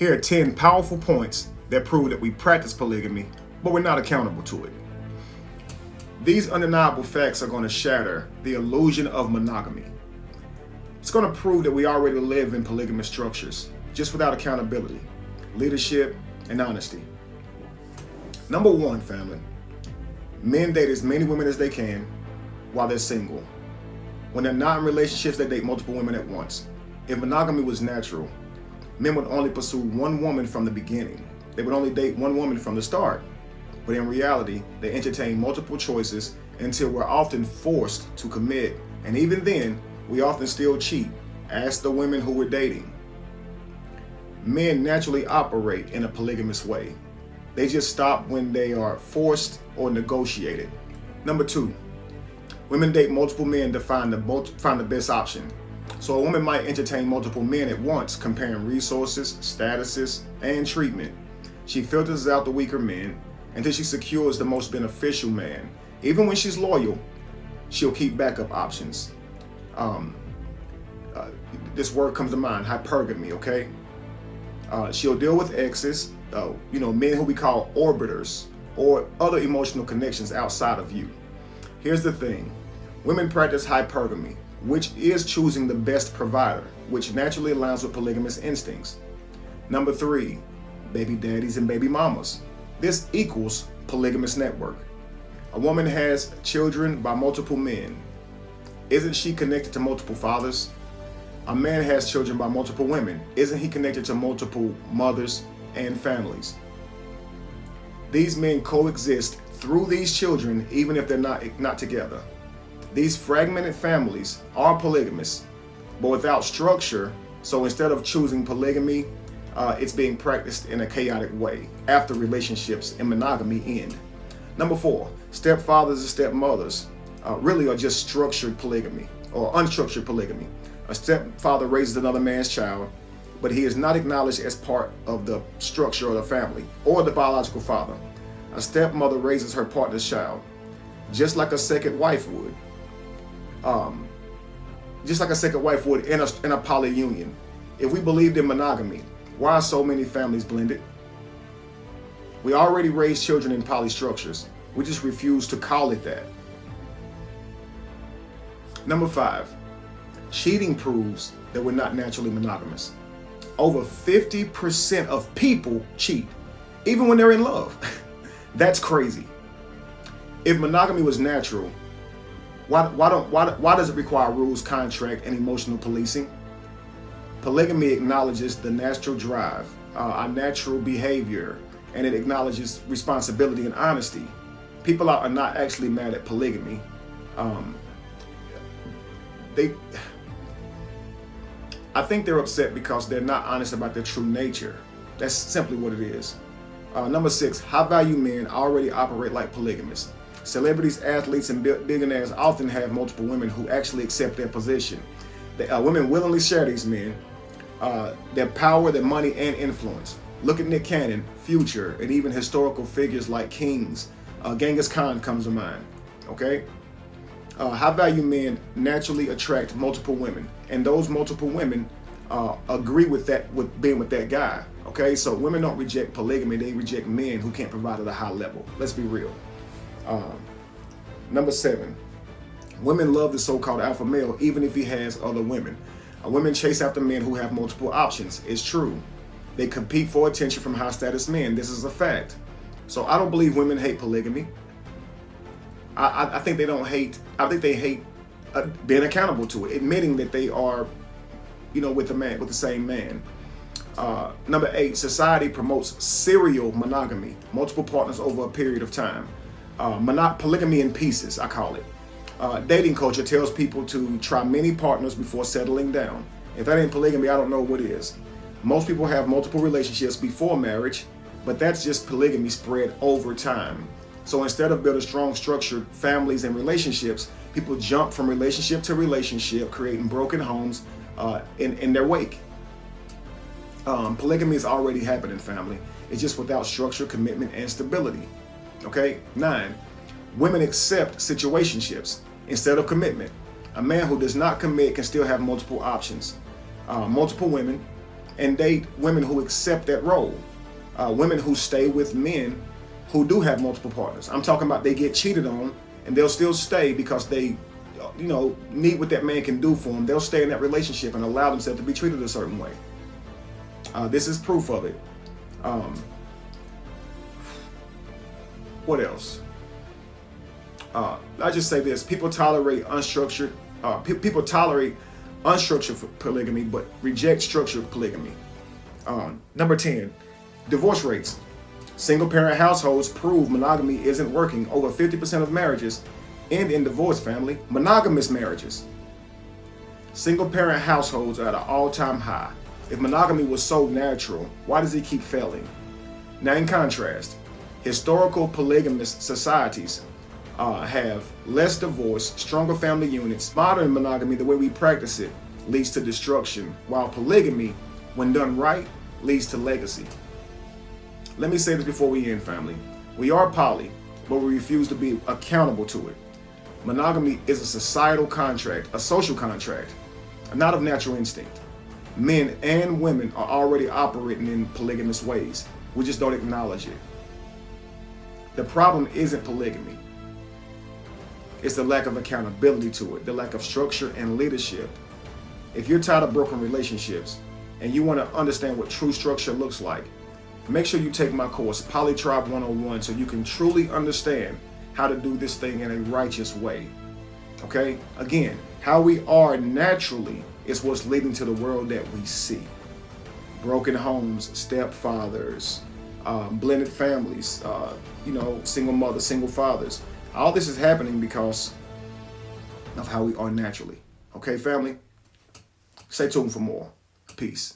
Here are 10 powerful points that prove that we practice polygamy, but we're not accountable to it. These undeniable facts are going to shatter the illusion of monogamy. It's going to prove that we already live in polygamous structures, just without accountability, leadership, and honesty. Number one, family. Men date as many women as they can while they're single. When they're not in relationships, they date multiple women at once. If monogamy was natural, men would only pursue one woman from the beginning. They would only date one woman from the start. But in reality, they entertain multiple choices until we're often forced to commit. And even then, we often still cheat. Ask the women who we're dating. Men naturally operate in a polygamous way. They just stop when they are forced or negotiated. Number two, women date multiple men to find the best option. So a woman might entertain multiple men at once, comparing resources, statuses, and treatment. She filters out the weaker men until she secures the most beneficial man. Even when she's loyal, she'll keep backup options. This word comes to mind, hypergamy, okay? She'll deal with exes, men who we call orbiters, or other emotional connections outside of you. Here's the thing. Women practice hypergamy, which is choosing the best provider, which naturally aligns with polygamous instincts. Number three, baby daddies and baby mamas. This equals polygamous network. A woman has children by multiple men. Isn't she connected to multiple fathers? A man has children by multiple women. Isn't he connected to multiple mothers and families? These men coexist through these children even if they're not together. These fragmented families are polygamous, but without structure. So instead of choosing polygamy, it's being practiced in a chaotic way after relationships in monogamy end. Number four, stepfathers and stepmothers really are just structured polygamy or unstructured polygamy. A stepfather raises another man's child, but he is not acknowledged as part of the structure of the family or the biological father. A stepmother raises her partner's child, just like a second wife would. In a poly union. If we believed in monogamy, why are so many families blended? We already raise children in poly structures. We just refuse to call it that. Number five, cheating proves that we're not naturally monogamous. Over 50% of people cheat, even when they're in love. That's crazy. If monogamy was natural, why does it require rules, contract, and emotional policing? Polygamy acknowledges the natural drive, our natural behavior, and it acknowledges responsibility and honesty. People are not actually mad at polygamy. I think they're upset because they're not honest about their true nature. That's simply what it is. Number six, high-value men already operate like polygamists. Celebrities, athletes, and billionaires often have multiple women who actually accept their position. Women willingly share these men, their power, their money, and influence. Look at Nick Cannon, Future, and even historical figures like kings. Genghis Khan comes to mind, okay? High-value men naturally attract multiple women, and those multiple women agree with being with that guy, okay? So women don't reject polygamy, they reject men who can't provide at a high level. Let's be real. Number seven, women love the so-called alpha male even if he has other women. Women chase after men who have multiple options. It's true. They compete for attention from high-status men. This is a fact. So I don't believe women hate polygamy. I think they don't hate. I think they hate being accountable to it, admitting that they are, with the same man. Number eight, society promotes serial monogamy, multiple partners over a period of time. Polygamy in pieces, I call it. Dating culture tells people to try many partners before settling down. If that ain't polygamy, I don't know what is. Most people have multiple relationships before marriage, but that's just polygamy spread over time. So instead of building strong, structured families and relationships, people jump from relationship to relationship, creating broken homes in their wake. Polygamy is already happening, family. It's just without structure, commitment, and stability. Okay? 9, women accept situationships instead of commitment. A man who does not commit can still have multiple options, multiple women, and date women who accept that role. Women who stay with men who do have multiple partners. I'm talking about they get cheated on and they'll still stay because they, need what that man can do for them. They'll stay in that relationship and allow themselves to be treated a certain way. This is proof of it. What else? I just say this: people tolerate unstructured. People tolerate unstructured polygamy, but reject structured polygamy. Number 10, divorce rates. Single parent households prove monogamy isn't working. Over 50% of marriages end in divorce, family. Monogamous marriages. Single parent households are at an all-time high. If monogamy was so natural, why does it keep failing? Now, in contrast, historical polygamous societies have less divorce, stronger family units. Modern monogamy, the way we practice it, leads to destruction, while polygamy, when done right, leads to legacy. Let me say this before we end, family. We are poly, but we refuse to be accountable to it. Monogamy is a societal contract, a social contract, not of natural instinct. Men and women are already operating in polygamous ways. We just don't acknowledge it. The problem isn't polygamy. It's the lack of accountability to it, the lack of structure and leadership. If you're tired of broken relationships and you want to understand what true structure looks like, make sure you take my course, Polytribe 101, so you can truly understand how to do this thing in a righteous way. Okay? Again, how we are naturally is what's leading to the world that we see. Broken homes, stepfathers, blended families, single mothers, single fathers. All this is happening because of how we are naturally. Okay, family? Stay tuned for more. Peace.